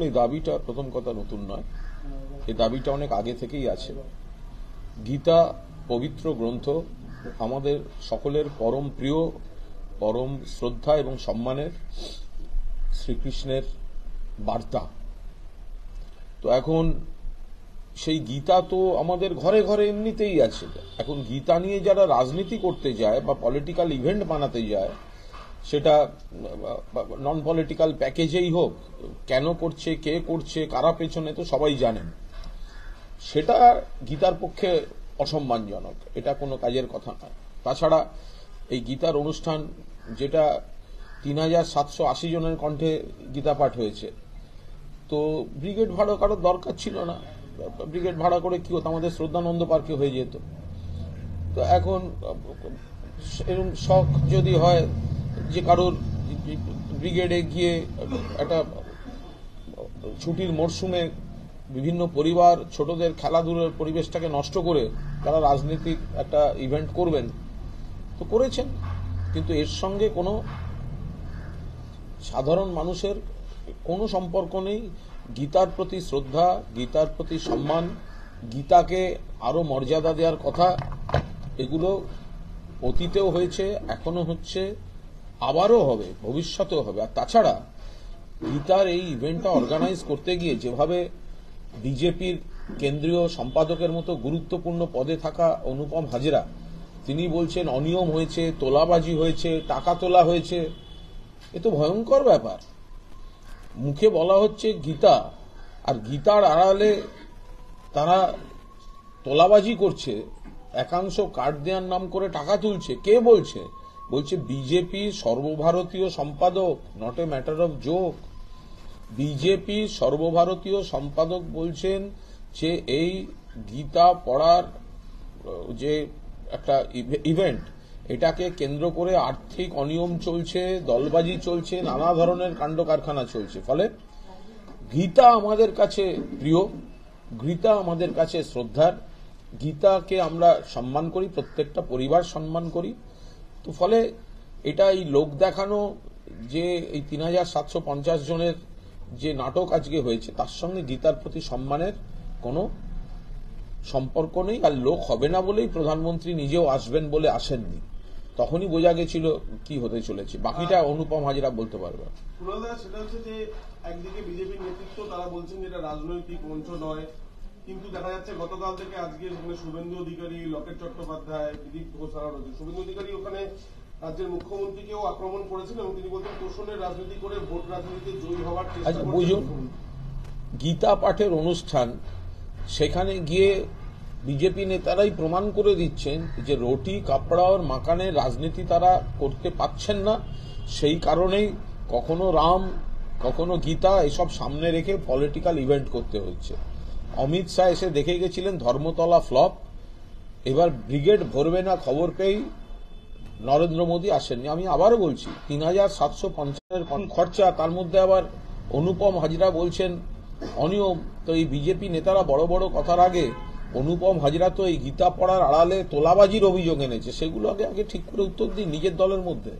এই দাবিটা প্রথম কথা নতুন নয়, এই দাবিটা অনেক আগে থেকেই আছে। গীতা পবিত্র গ্রন্থ, আমাদের সকলের পরম প্রিয়, পরম শ্রদ্ধা এবং সম্মানের শ্রীকৃষ্ণের বার্তা। তো এখন সেই গীতা তো আমাদের ঘরে ঘরে এমনিতেই আছে। এখন গীতা নিয়ে যারা রাজনীতি করতে যায় বা পলিটিক্যাল ইভেন্ট বানাতে যায়, সেটা নন পলিটিক্যাল প্যাকেজেই হোক, কেন করছে, কে করছে, কারা পেছনে, তো সবাই জানেন। সেটা গীতার পক্ষে অসম্মানজনক, এটা কোনো কাজের কথা নয়। তাছাড়া এই গীতার অনুষ্ঠান, যেটা 3780 জনের কণ্ঠে গীতা পাঠ হয়েছে, তো ব্রিগেড ভাড়া কারোর দরকার ছিল না। ব্রিগেড ভাড়া করে কি হতো, আমাদের শ্রদ্ধানন্দ পার্কে হয়ে যেত। তো এখন এরকম শখ যদি হয় যে কারোর ব্রিগেডে গিয়ে একটা ছুটির মরশুমে বিভিন্ন পরিবার ছোটদের খেলাধুলার পরিবেশটাকে নষ্ট করে তারা রাজনৈতিক একটা ইভেন্ট করবেন, তো করেছেন। কিন্তু এর সঙ্গে কোনো সাধারণ মানুষের কোনো সম্পর্ক নেই। গীতার প্রতি শ্রদ্ধা, গীতার প্রতি সম্মান, গীতাকে আরো মর্যাদা দেওয়ার কথা, এগুলো অতীতেও হয়েছে, এখনো হচ্ছে, আবারও হবে, ভবিষ্যতেও হবে। আর তাছাড়া গীতার এই ইভেন্টটা অর্গানাইজ করতে গিয়ে যেভাবে বিজেপির কেন্দ্রীয় সম্পাদকের মতো গুরুত্বপূর্ণ পদে থাকা অনুপম হাজরা, তিনি বলছেন অনিয়ম হয়েছে, তোলাবাজি হয়েছে, টাকা তোলা হয়েছে। এ তো ভয়ঙ্কর ব্যাপার। মুখে বলা হচ্ছে গীতা, আর গীতার আড়ালে তারা তোলাবাজি করছে, একাংশ কার্ড দেওয়ার নাম করে টাকা তুলছে। কে বলছে? বলছে বিজেপি সর্বভারতীয় সম্পাদক, not a matter of joke. BJP সর্বভারতীয় সম্পাদক বলছেন যে এই গীতা পড়ার যে একটা ইভেন্ট, এটাকে কেন্দ্র করে আর্থিক অনিয়ম চলছে, দলবাজি চলছে, নানা ধরনের কাণ্ড কারখানা চলছে। ফলে গীতা আমাদের কাছে প্রিয়, গীতা আমাদের কাছে শ্রদ্ধার, গীতাকে আমরা সম্মান করি, প্রত্যেকটা পরিবার সম্মান করি। তো ফলে এটা এই লোক দেখানো যে এই 3750 জনের যে নাটক আজকে হয়েছে, তার সঙ্গে গীতার প্রতি সম্মানের কোনো সম্পর্ক নেই। আর লোক হবে না বলেই প্রধানমন্ত্রী নিজেও আসবেন বলে আসেননি, তখনই বোঝা গেছিল কি হতে চলেছে। বাকিটা অনুপম হাজরা বলতে পারবে। সেটা হচ্ছে যে একদিকে বিজেপির নেতৃত্ব তারা বলছেন যে এটা রাজনৈতিক মঞ্চ নয়, কিন্তু দেখা যাচ্ছে গতকাল থেকে আজকে সেখানে শুভেন্দু অধিকারী, লকেট চট্টোপাধ্যায়, দিলীপ ঘোষ তারা রয়েছে। শুভেন্দু অধিকারী ওখানে রাজ্যের মুখ্যমন্ত্রীকেও আক্রমণ করেছেন এবং তিনি বলছেন তোষণের রাজনীতি করে ভোট রাজনীতিতে জয়ী হওয়ার চেষ্টা বুঝুন, গীতা পাঠের অনুষ্ঠান, সেখানে গিয়ে বিজেপি নেতারাই প্রমাণ করে দিচ্ছেন যে রুটি কাপড়া আর মাকানের রাজনীতি তারা করতে পাচ্ছেন না। সেই কারণেই কখনো রাম, কখনো গীতা, এসব সামনে রেখে পলিটিক্যাল ইভেন্ট করতে হচ্ছে। অমিত শাহ এসে দেখে গেছিলেন ধর্মতলা ফ্লপ, এবার ব্রিগেড ভরবে না খবর পেয়েই নরেন্দ্র মোদী আসেননি। আমি আবারও বলছি, 3750 খরচা, তার মধ্যে আবার অনুপম হাজরা বলছেন অনিয়ম। তো এই বিজেপি নেতারা বড় বড় কথার আগে অনুপম হাজরা তো এই গীতা পড়ার আড়ালে তোলাবাজির অভিযোগ এনেছে, সেগুলো আগে আগে ঠিক করে উত্তর দিন নিজের দলের মধ্যে।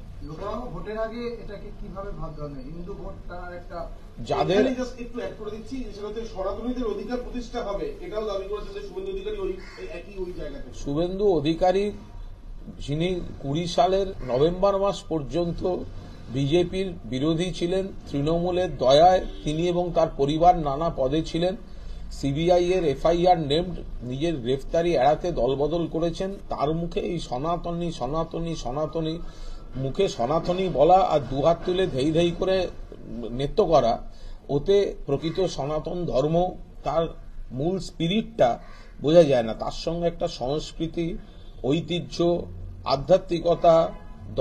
ভোটের আগে এটাকে কিভাবে ভাবতে হবে? হিন্দু ভোটটা একটা যাদের একটু অ্যাড করে দিচ্ছি, সেটা হচ্ছে সনাতনীদের অধিকার প্রতিষ্ঠা হবে, এটাও দাবি করেছেন যে শুভেন্দু অধিকারী ওই জায়গাতে। শুভেন্দু অধিকারী, যিনি 20 সালের নভেম্বর মাস পর্যন্ত বিজেপির বিরোধী ছিলেন, তৃণমূলের দয়ায় তিনি এবং তার পরিবার নানা পদে ছিলেন, সিবিআই এর এফআইআর নেমড, নিজের গ্রেফতারি এড়াতে দলবদল করেছেন, তার মুখে এই সনাতনী সনাতনী সনাতনী, মুখে সনাতনী বলা আর দুহাত তুলে ধেই ধেই করে নৃত্য করা, ওতে প্রকৃত সনাতন ধর্ম, তার মূল স্পিরিটটা বোঝা যায় না। তার সঙ্গে একটা সংস্কৃতি, ঐতিহ্য, আধ্যাত্মিকতা,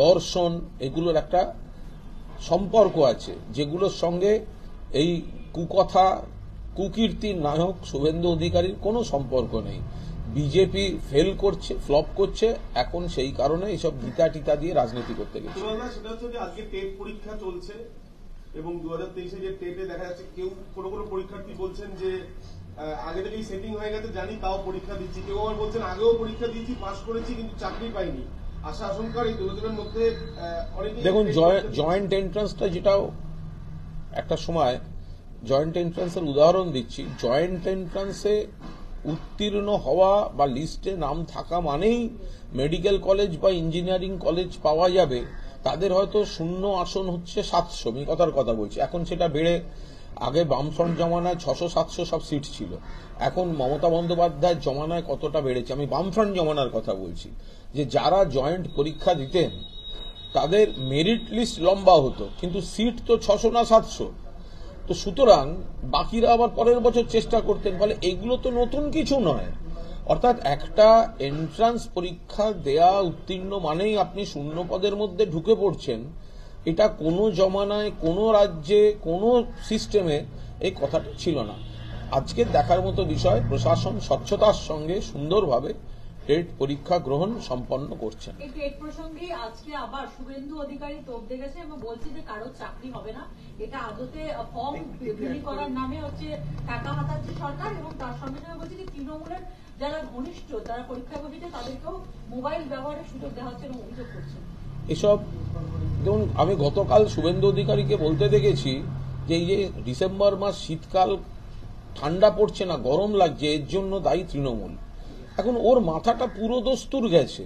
দর্শন, এগুলোর একটা সম্পর্ক আছে, যেগুলোর সঙ্গে এই কুকথা, কুকীর্তির নায়ক শুভেন্দু অধিকারীর কোনো সম্পর্ক নেই। বিজেপি ফেল করছে, ফ্লপ করছে, এখন সেই কারণে এইসব গীতা টিতা দিয়ে রাজনীতি করতে গেছে। সেটা হচ্ছে যে আজকে টেট পরীক্ষা চলছে এবং 2023 যে টেটে দেখা যাচ্ছে কেউ কোনো কোনো পরীক্ষার্থী বলছেন যে আগে থেকেই সেটিং হয়ে গেছে, জানি তাও পরীক্ষা দিচ্ছি। কেউ আবার বলছেন আগেও পরীক্ষা দিয়েছি, পাশ করেছি, কিন্তু চাকরি পাইনি। আশা আশঙ্কার এই দুজনের মধ্যে অনেক। দেখুন, জয়েন্ট এন্ট্রান্সটা যেটাও একটা সময় জয়েন্ট এন্ট্রান্সের উদাহরণ দিচ্ছি। জয়েন্ট এন্ট্রান্সে উত্তীর্ণ হওয়া বা লিস্টে নাম থাকা মানেই মেডিকেল কলেজ বা ইঞ্জিনিয়ারিং কলেজ পাওয়া যাবে, তাদের হয়তো শূন্য আসন হচ্ছে 700, আমি কথার কথা বলছি। এখন সেটা বেড়ে, আগে বামফ্রন্ট জমানায় 600-700 সব সিট ছিল, এখন মমতা বন্দ্যোপাধ্যায়ের জমানায় কতটা বেড়েছে, আমি বামফ্রন্ট জমানার কথা বলছি, যে যারা জয়েন্ট পরীক্ষা দিতেন তাদের মেরিট লিস্ট লম্বা হতো, কিন্তু সিট তো 600 না 700। তো সুতরাং বাকিরা আবার পরের বছর চেষ্টা করতেন। ফলে এগুলো তো নতুন কিছু নয়। অর্থাৎ একটা এন্ট্রান্স পরীক্ষা দেয়া উত্তীর্ণ মানেই আপনি শূন্য পদের মধ্যে ঢুকে পড়ছেন, এটা কোনো জমানায় কোনো রাজ্যে কোনো সিস্টেমে এই কথাটা ছিল না। আজকে দেখার মতো বিষয়, প্রশাসন স্বচ্ছতার সঙ্গে সুন্দরভাবে টেট পরীক্ষা গ্রহণ সম্পন্ন করছেন। এই টেট প্রসঙ্গে আজকে আবার শুভেন্দু অধিকারী তোপ দেখেছে এবং বলছে যে কারোর চাকরি হবে না, এটা আদতে ফর্ম বিলি করার নামে হচ্ছে টাকা হাতাচ্ছে সরকার, এবং তার সঙ্গে সঙ্গে বলছে যে তৃণমূলের যারা ঘনিষ্ঠ, যারা পরীক্ষা বসেছে তাদেরকেও মোবাইল ব্যবহারের সুযোগ দেওয়া হচ্ছে এবং অভিযোগ করছে। এসব যেমন আমি গতকাল শুভেন্দু অধিকারীকে বলতে দেখেছি যে এই যে ডিসেম্বর মাস, শীতকাল, ঠান্ডা পড়ছে না, গরম লাগছে, এর জন্য দায়ী তৃণমূল। এখন ওর মাথাটা পুরো দস্তুর গেছে।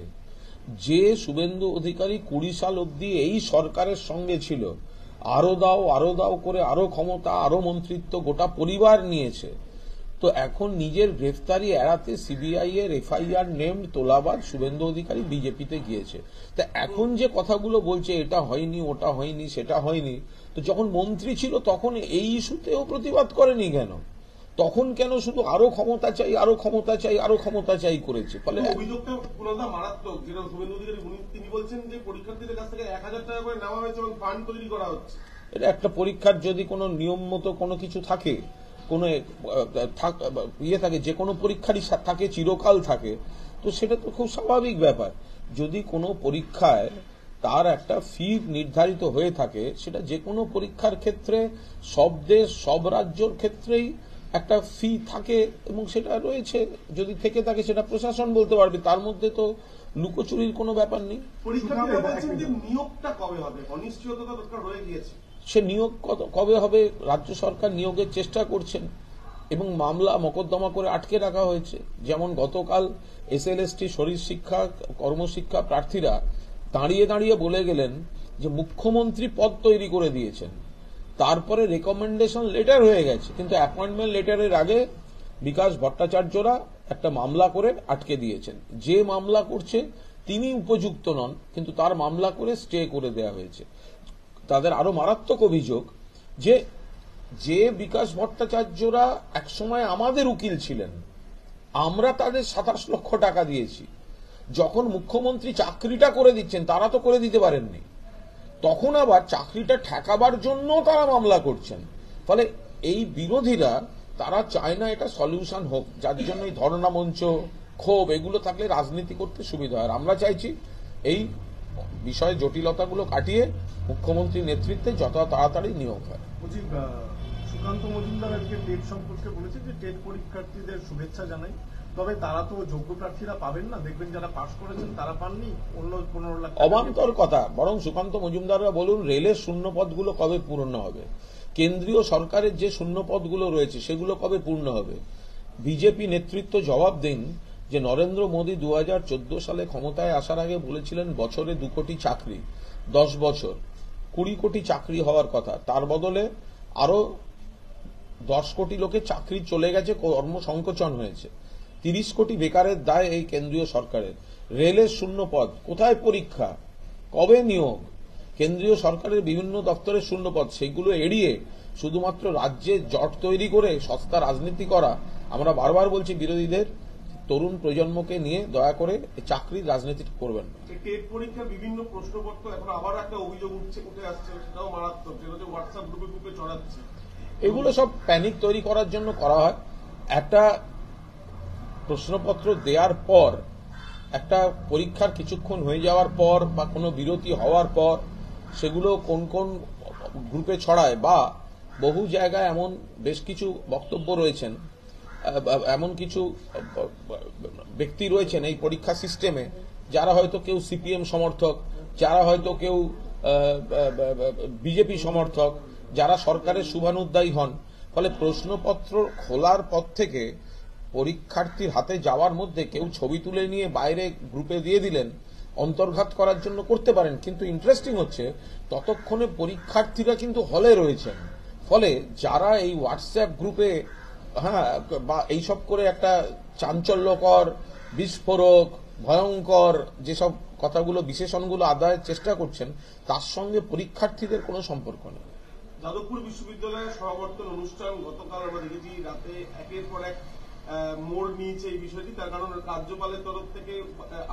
যে শুভেন্দু অধিকারী 20 সাল অবধি এই সরকারের সঙ্গে ছিল, আরো দাও করে আরো ক্ষমতা, আরো মন্ত্রিত্ব, গোটা পরিবার নিয়েছে, তো এখন নিজের গ্রেফতারি এড়াতে সিবিআই এর এফআইআর নেমড তোলাবাদ শুভেন্দু অধিকারী বিজেপিতে গিয়েছে। তা এখন যে কথাগুলো বলছে এটা হয়নি, ওটা হয়নি, সেটা হয়নি, তো যখন মন্ত্রী ছিল তখন এই ইস্যুতেও প্রতিবাদ করেনি কেন? তখন কেন শুধু আরো ক্ষমতা চাই, আরো ক্ষমতা চাই, আরো ক্ষমতা চাই করেছে? ফলে অভিযোগটা পুরোটা মারাত্মক, যেটা শুভেন্দু অধিকারী তিনি বলছেন যে পরীক্ষার্থীদের কাছ থেকে 1000 টাকা করে নেওয়া হয়েছে এবং ফান্ড তৈরি করা হচ্ছে। এটা একটা পরীক্ষার যদি কোনো নিয়ম মতো কোনো কিছু থাকে, কোনো ইয়ে থাকে, যে কোনো পরীক্ষারই থাকে, চিরকাল থাকে, তো সেটা তো খুব স্বাভাবিক ব্যাপার। যদি কোনো পরীক্ষায় তার একটা ফি নির্ধারিত হয়ে থাকে, সেটা যে কোনো পরীক্ষার ক্ষেত্রে সব দেশ, সব রাজ্যর ক্ষেত্রেই একটা ফি থাকে এবং সেটা রয়েছে। যদি থেকে থাকে সেটা প্রশাসন বলতে পারবে, তার মধ্যে তো লুকোচুরির কোনো ব্যাপার নেই। পরীক্ষার্থীরা বলছেন যে নিয়োগটা কবে হবে, অনিশ্চয়তা দরকার রয়ে গিয়েছে। সে নিয়োগ কবে হবে, রাজ্য সরকার নিয়োগের চেষ্টা করছেন এবং মামলা মোকদ্দমা করে আটকে রাখা হয়েছে। যেমন গতকাল এসএলএসটি শরীর শিক্ষা, কর্মশিক্ষা প্রার্থীরা দাঁড়িয়ে দাঁড়িয়ে বলে গেলেন যে মুখ্যমন্ত্রী পদ তৈরি করে দিয়েছেন, তারপরে রেকমেন্ডেশন লেটার হয়ে গেছে, কিন্তু অ্যাপয়েন্টমেন্ট লেটারের আগে বিকাশ ভট্টাচার্যরা একটা মামলা করে আটকে দিয়েছেন। যে মামলা করছে তিনি উপযুক্ত নন, কিন্তু তার মামলা করে স্টে করে দেওয়া হয়েছে। তাদের আরো মারাত্মক অভিযোগ যে যে বিকাশ ভট্টাচার্যরা একসময় আমাদের উকিল ছিলেন, আমরা তাদের 27 লক্ষ টাকা দিয়েছি, যখন মুখ্যমন্ত্রী চাকরিটা করে দিচ্ছেন তারা তো করে দিতে পারেননি, তখন আবার চাকরিটা ঠেকাবার জন্য তারা মামলা করছেন। ফলে এই বিরোধীরা তারা চায় না এটা সলিউশন হোক, যার জন্য এই ধর্ণা মঞ্চ, ক্ষোভ, এগুলো থাকলে রাজনীতি করতে সুবিধা হয়। আমরা চাইছি এই বিষয়ে জটিলতাগুলো কাটিয়ে মুখ্যমন্ত্রীর নেতৃত্বে যত তাড়াতাড়ি নিয়োগ হয়। সুকান্ত মজুমদার আজকে টেট সম্পর্কে বলেছে যে টেট পরীক্ষার্থীদের শুভেচ্ছা জানাই, তবে তারা তো যোগ্য প্রার্থীরা পাবেন না, দেখবেন যারা পাশ করেছেন তারা পাননি, অন্য 15 লাখ। অবান্তর কথা। বরং সুকান্ত মজুমদাররা বলুন রেলের শূন্য পদগুলো কবে পূর্ণ হবে, কেন্দ্রীয় সরকারের যে শূন্য পদগুলো রয়েছে সেগুলো কবে পূর্ণ হবে। বিজেপি নেতৃত্ব জবাব দিন যে নরেন্দ্র মোদী 2014 সালে ক্ষমতায় আসার আগে বলেছিলেন বছরে 2 কোটি চাকরি, 10 বছর 20 কোটি চাকরি হওয়ার কথা, তার বদলে আরো 10 কোটি লোকের চাকরি চলে গেছে, কর্মসংকোচন হয়েছে। 30 কোটি বেকারের দায় এই কেন্দ্রীয় সরকারের। রেলের শূন্য পদ, কোথায় পরীক্ষা, কবে নিয়োগ? কেন্দ্রীয় সরকারের বিভিন্ন দপ্তরের শূন্য পদ, সেগুলো এড়িয়ে শুধুমাত্র রাজ্যে জট তৈরি করে সস্তা রাজনীতি করা। আমরা বারবার বলছি বিরোধীদের, তরুণ প্রজন্মকে নিয়ে দয়া করে চাকরির রাজনীতি করবেন না। টেট পরীক্ষার বিভিন্ন প্রশ্নপত্র এখন আবার একটা অভিযোগ উঠে আসছে, সেটাও মারাত্মক, যেটা হচ্ছে হোয়াটসঅ্যাপ গ্রুপে ছড়াচ্ছে। এগুলো সব প্যানিক তৈরি করার জন্য করা হয়। একটা প্রশ্নপত্র দেওয়ার পর, একটা পরীক্ষার কিছুক্ষণ হয়ে যাওয়ার পর বা কোনো বিরতি হওয়ার পর সেগুলো কোন কোন গ্রুপে ছড়ায়, বা বহু জায়গায় এমন বেশ কিছু বক্তব্য রয়েছেন, এমন কিছু ব্যক্তি রয়েছেন এই পরীক্ষা সিস্টেমে যারা হয়তো কেউ সিপিএম সমর্থক, যারা হয়তো কেউ বিজেপি সমর্থক, যারা সরকারের শুভানুদ্দায়ী হন। ফলে প্রশ্নপত্র খোলার পর থেকে পরীক্ষার্থীর হাতে যাওয়ার মধ্যে কেউ ছবি তুলে নিয়ে বাইরে গ্রুপে দিয়ে দিলেন, অন্তর্ঘাত করার জন্য করতে পারেন, কিন্তু ইন্টারেস্টিং হচ্ছে ততক্ষণে পরীক্ষার্থীরা কিন্তু হলে রয়েছেন। ফলে যারা এই হোয়াটসঅ্যাপ গ্রুপে বা এইসব করে একটা চাঞ্চল্যকর, বিস্ফোরক, ভয়ঙ্কর যেসব কথাগুলো, বিশেষণগুলো আদায়ের চেষ্টা করছেন, তার সঙ্গে পরীক্ষার্থীদের কোনো সম্পর্ক নেই। যাদবপুর বিশ্ববিদ্যালয়ের সমাবর্তন অনুষ্ঠান গতকাল আমরা দেখেছি রাতে একের পর এক মোড় নিয়েছে এই বিষয়টি। তার কারণ রাজ্যপালের তরফ থেকে,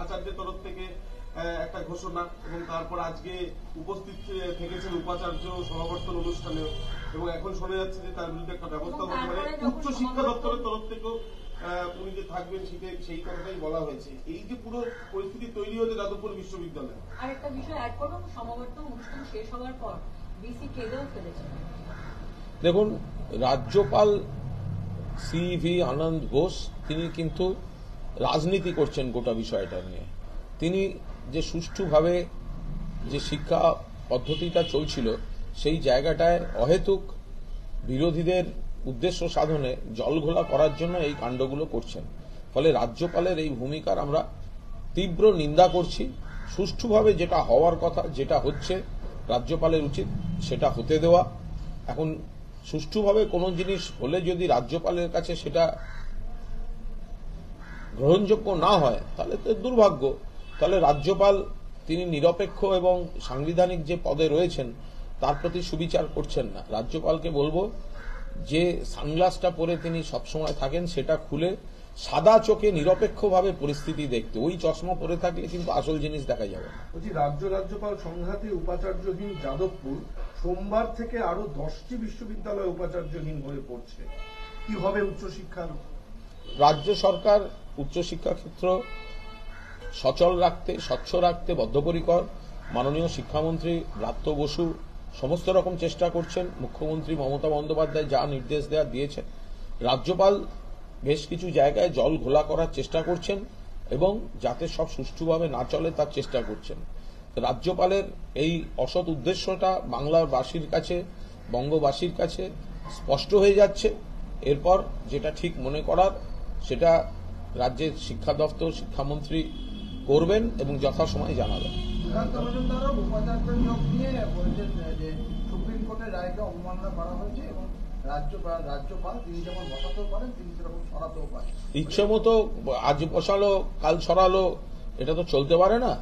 আচার্যের তরফ থেকে একটা ঘোষণা, এবং তারপর আজকে উপস্থিত থেকেছেন উপাচার্য সমাবর্তন অনুষ্ঠানে, এবং এখন শোনা যাচ্ছে যে তার বিরুদ্ধে একটা ব্যবস্থা হতে পারে। উচ্চ শিক্ষা দপ্তরের তরফ থেকেও উনি যে থাকবেন সেই কথাটাই বলা হয়েছে। এই যে পুরো পরিস্থিতি তৈরি হয়েছে যাদবপুর বিশ্ববিদ্যালয়ে। আরেকটা বিষয় অ্যাড করবো, সমাবর্তন অনুষ্ঠান শেষ হওয়ার পর ডিসি কেঁদেও ফেলেছে। দেখুন, রাজ্যপাল CV আনন্দ ঘোষ তিনি কিন্তু রাজনীতি করছেন গোটা বিষয়টা নিয়ে। তিনি যে সুষ্ঠুভাবে যে শিক্ষা পদ্ধতিটা চলছিল সেই জায়গাটায় অহেতুক বিরোধীদের উদ্দেশ্য সাধনে জলঘোলা করার জন্য এই কাণ্ডগুলো করছেন। ফলে রাজ্যপালের এই ভূমিকার আমরা তীব্র নিন্দা করছি। সুষ্ঠুভাবে যেটা হওয়ার কথা, যেটা হচ্ছে, রাজ্যপালের উচিত সেটা হতে দেওয়া। এখন সুষ্ঠুভাবে কোনো জিনিস হলে যদি রাজ্যপালের কাছে সেটা গ্রহণযোগ্য না হয় তাহলে তো দুর্ভাগ্য। তাহলে রাজ্যপাল তিনি নিরপেক্ষ এবং সাংবিধানিক যে পদে রয়েছেন তার প্রতি সুবিচার করছেন না। রাজ্যপালকে বলবো যে সানগ্লাসটা পরে তিনি সবসময় থাকেন সেটা খুলে সাদা চোখে নিরপেক্ষভাবে পরিস্থিতি দেখতে। ওই চশমা পরে থাকলে কিন্তু আসল জিনিস দেখা যাবে। বলছি, রাজ্যপাল সংঘাতে উপাচার্যহীন যাদবপুর, সোমবার থেকে আরো 10টি বিশ্ববিদ্যালয় উপাচার্যহীন হয়ে পড়ছে। কি হবে উচ্চশিক্ষার? রাজ্য সরকার উচ্চশিক্ষা ক্ষেত্র সচল রাখতে, স্বচ্ছ রাখতে বদ্ধপরিকর। মাননীয় শিক্ষামন্ত্রী ব্রাত্য বসু সমস্ত রকম চেষ্টা করছেন। মুখ্যমন্ত্রী মমতা বন্দ্যোপাধ্যায় যা নির্দেশ দিয়েছেন, রাজ্যপাল বেশ কিছু জায়গায় জল ঘোলা করার চেষ্টা করছেন এবং যাতে সব সুষ্ঠুভাবে না চলে তার চেষ্টা করছেন। রাজ্যপালের এই অসৎ উদ্দেশ্যটা বাংলাবাসীর কাছে, বঙ্গবাসীর কাছে স্পষ্ট হয়ে যাচ্ছে। এরপর যেটা ঠিক মনে করার সেটা রাজ্যের শিক্ষা দপ্তর, শিক্ষামন্ত্রী করবেন এবং যথাসময়ে জানাবেন। সুকান্ত মজুমদারও উপাচার্য নিয়োগ নিয়ে বলছেন যে সুপ্রিম কোর্টের রায়কে অবমাননা করা হয়েছে এবং রাজ্যপাল তিনি যেমন বসাতেও পারেন তিনি সেরকম সরাতেও পারেন। ইচ্ছে মতো আজ বসালো কাল সরালো, এটা তো চলতে পারে না।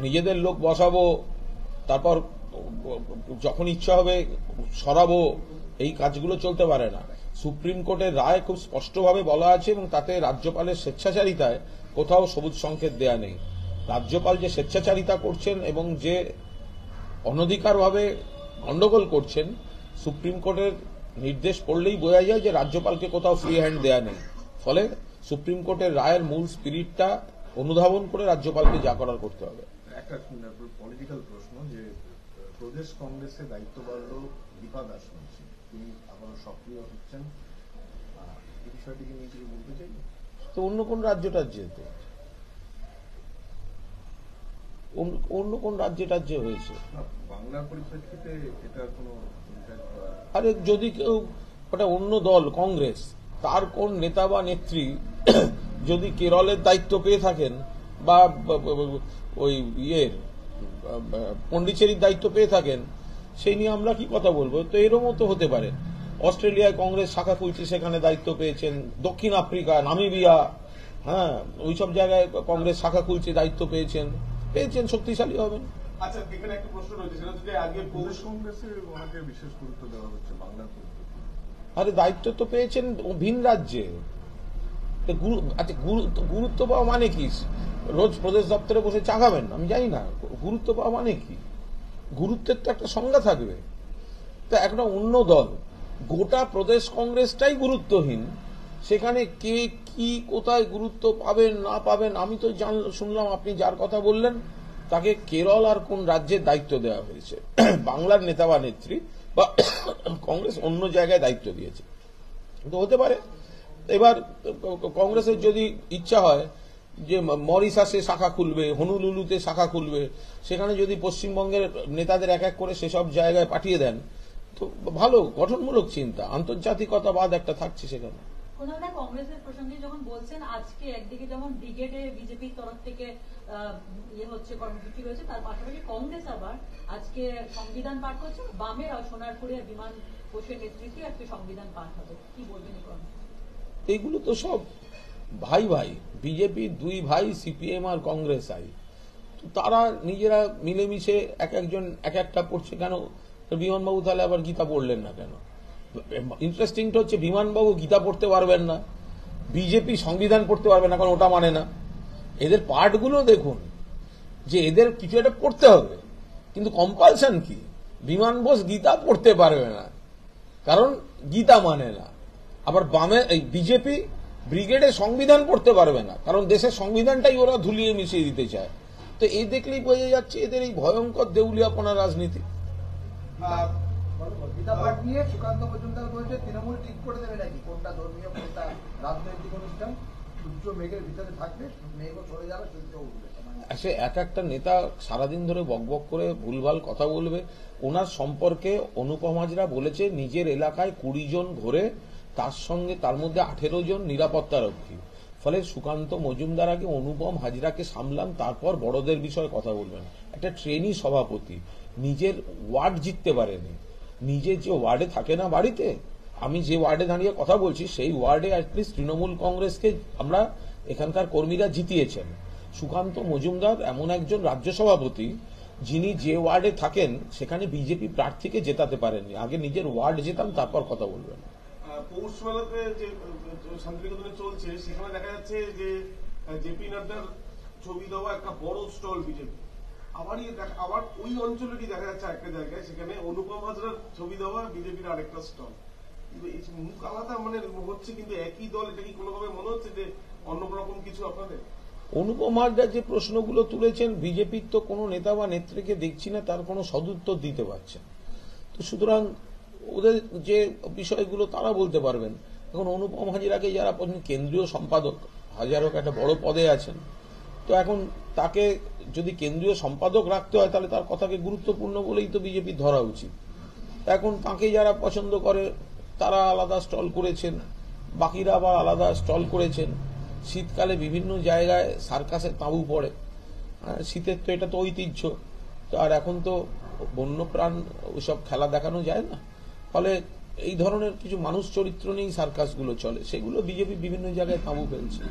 নিজেদের লোক বসাবো, তারপর যখন ইচ্ছা হবে সরাবো, এই কাজগুলো চলতে পারে না। সুপ্রিম কোর্টের রায় খুব স্পষ্টভাবে বলা আছে এবং তাতে রাজ্যপালের স্বেচ্ছাচারিতায় কোথাও সবুজ সংকেত দেয়া নেই। রাজ্যপাল যে স্বেচ্ছাচারিতা করছেন এবং যে অনধিকারভাবে গন্ডগোল করছেন, সুপ্রিম কোর্টের নির্দেশ পড়লেই বোঝা যায় যে রাজ্যপালকে কোথাও ফ্রি হ্যান্ড দেয়া নেই। ফলে সুপ্রিম কোর্টের রায়ের মূল স্পিরিটটা অনুধাবন করে রাজ্যপালকে যা করার করতে হবে। একটা পলিটিক্যাল প্রশ্ন, যে প্রদেশ কংগ্রেসের দায়িত্ব বাড়ল দীপা দাস মুন্সি, তিনি আবারও সক্রিয় হচ্ছেন, এই বিষয়টিকে নিয়ে কিছু বলতে চাই? তো অন্য কোন রাজ্যটার যেতে, অন্য কোন রাজ্যে হয়েছে? বাংলার পরিপ্রেক্ষিতে এটার কোনো, আরে যদি কেউ, ওটা অন্য দল কংগ্রেস, তার কোন নেতা বা নেত্রী যদি কেরলের দায়িত্ব পেয়ে থাকেন বা ওই পন্ডিচেরির দায়িত্ব পেয়ে থাকেন, সেই নিয়ে আমরা কি কথা বলবো? তো এরকম তো হতে পারে। অস্ট্রেলিয়ায় কংগ্রেস শাখা খুলছে, সেখানে দায়িত্ব পেয়েছেন। দক্ষিণ আফ্রিকা, নামিবিয়া, ওইসব জায়গায় কংগ্রেস শাখা খুলছে, দায়িত্ব পেয়েছেন, শক্তিশালী হবেন। আচ্ছা, এখানে একটা প্রশ্ন রয়েছে, সেটা হচ্ছে আগে প্রদেশ কংগ্রেসে ওনাকে বিশেষ গুরুত্ব দেওয়া হচ্ছে বাংলার পরিপ্রেক্ষিতে। আরে দায়িত্ব তো পেয়েছেন ভিন রাজ্যে। আচ্ছা, গুরুত্ব পাওয়া মানে কি? রোজ প্রদেশ দপ্তরে বসে চাগাবেন? আমি জানি না গুরুত্ব পাওয়া মানে কি। গুরুত্বের তো একটা সংজ্ঞা থাকবে। তো একটা অন্য দল, গোটা প্রদেশ কংগ্রেসটাই গুরুত্বহীন, সেখানে কে কি কোথায় গুরুত্ব পাবেন না পাবেন আমি তো শুনলাম আপনি যার কথা বললেন তাকে কেরল আর কোন রাজ্যের দায়িত্ব দেওয়া হয়েছে। বাংলার নেতা বা নেত্রী বা কংগ্রেস অন্য জায়গায় দায়িত্ব দিয়েছে, তো হতে পারে। এবার কংগ্রেসের যদি ইচ্ছা হয় যে মরিশাসে শাখা খুলবে, হনুলুলুতে শাখা খুলবে, সেখানে যদি পশ্চিমবঙ্গের নেতাদের এক এক করে সেসব জায়গায় পাঠিয়ে দেন, তো ভালো গঠনমূলক চিন্তা, আন্তর্জাতিকতাবাদ একটা থাকছে সেখানে। কোনটা কংগ্রেসের প্রসঙ্গে যখন বলছেন আজকে একদিকে যেমন ব্রিগেডে বিজেপির তরফ থেকে হচ্ছে কর্মসূচি রয়েছে, তার পাশাপাশি কংগ্রেস আবার আজকে সংবিধান পাঠ করছে, বামের সোনারপুরে বিমান বসুর নেতৃত্বে আজকে সংবিধান পাঠ হবে, কি বলবেন? এইগুলো তো সব ভাই ভাই, বিজেপি দুই ভাই, সিপিএম আর কংগ্রেস আই, তো তারা নিজেরা মিলেমিশে এক একজন এক একটা পড়ছে। কেন বিমানবাবু তাহলে আবার গীতা পড়লেন না কেন? ইন্টারেস্টিংটা হচ্ছে বিমানবাবু গীতা পড়তে পারবেন না, বিজেপি সংবিধান পড়তে পারবে না, কারণ ওটা মানে না। এদের পার্টগুলো দেখুন, যে এদের কিছু একটা পড়তে হবে, কিন্তু কম্পালশন কি? বিমান বোস গীতা পড়তে পারবে না, কারণ গীতা মানে না। আবার বামে এই বিজেপি ব্রিগেডে সংবিধান পড়তে পারবে না, কারণ দেশের সংবিধানটাই ওরা ধুলিয়ে মিশিয়ে দিতে চায়। তো এই দেখলেই বোঝা যাচ্ছে এদের এই ভয়ঙ্কর দেউলিয়াপনা রাজনীতি। গীতা পাঠ নিয়ে সুকান্ত মজুমদার বলছে তৃণমূল ঠিক করে দেবে নাকি কোনটা ধর্মীয় কোনটা রাজনৈতিক অনুষ্ঠান, সূর্য মেঘের ভিতরে থাকবে, মেঘও চলে যাবে, সূর্য উঠবে। সে এক একটা নেতা সারাদিন ধরে বকবক করে ভুলভাল কথা বলবে। ওনার সম্পর্কে অনুপম হাজরা বলেছে নিজের এলাকায় 20 জন ঘোরে, তার সঙ্গে তার মধ্যে 18 জন নিরাপত্তারক্ষী। ফলে সুকান্ত মজুমদার আগে অনুপম হাজরাকে সামলান, তারপর বড়দের বিষয়ে কথা বলবেন। একটা ট্রেনি সভাপতি নিজের ওয়ার্ড জিততে পারেনি, নিজের যে ওয়ার্ডে থাকে না বাড়িতে, আমি যে ওয়ার্ডে দাঁড়িয়ে কথা বলছি সেই ওয়ার্ডে অ্যাটলিস্ট তৃণমূল কংগ্রেসকে আমরা এখানকার কর্মীরা জিতিয়েছেন। সুকান্ত মজুমদার এমন একজন রাজ্য সভাপতি যিনি যে ওয়ার্ডে থাকেন সেখানে বিজেপি প্রার্থীকে জেতাতে পারেননি, আগে নিজের ওয়ার্ড জেতান তারপর কথা বলবেন। পৌষ মেলাতে যে শান্তিনিকেতনে চলছে সেখানে দেখা যাচ্ছে যে জেপি নাড্ডার ছবি দেওয়া একটা বড় স্টল বিজেপি, আবার ওই অঞ্চলেরই দেখা যাচ্ছে একটা জায়গায় সেখানে অনুপম হাজরার ছবি দেওয়া বিজেপির আরেকটা স্টল, কিন্তু এই মুখ আলাদা মানে হচ্ছে, কিন্তু একই দল। এটা কি কোনোভাবে মনে হচ্ছে যে অন্যরকম কিছু আপনাদের? অনুপম হাজরা যে প্রশ্নগুলো তুলেছেন, বিজেপির তো কোনো নেতা বা নেত্রীকে দেখছি না তার কোনো সদুত্তর দিতে পারছেন, তো সুতরাং ওদের যে বিষয়গুলো তারা বলতে পারবেন। এখন অনুপম হাজরাকে যারা কেন্দ্রীয় সম্পাদক, হাজারক একটা বড় পদে আছেন, তো এখন তাকে যদি কেন্দ্রীয় সম্পাদক রাখতে হয় তাহলে তার কথাকে গুরুত্বপূর্ণ বলেই তো বিজেপি ধরা উচিত। এখন তাকে যারা পছন্দ করে তারা আলাদা স্টল করেছেন, বাকিরা আবার আলাদা স্টল করেছেন। শীতকালে বিভিন্ন জায়গায় সার্কাসের তাঁবু পড়ে, শীতের তো এটা তো ঐতিহ্য, তো আর এখন তো বন্যপ্রাণ ওইসব খেলা দেখানো যায় না, ফলে এই ধরনের কিছু মানুষ চরিত্র নিয়েই সার্কাসগুলো চলে, সেগুলো বিজেপি বিভিন্ন জায়গায় তাঁবু ফেলছে।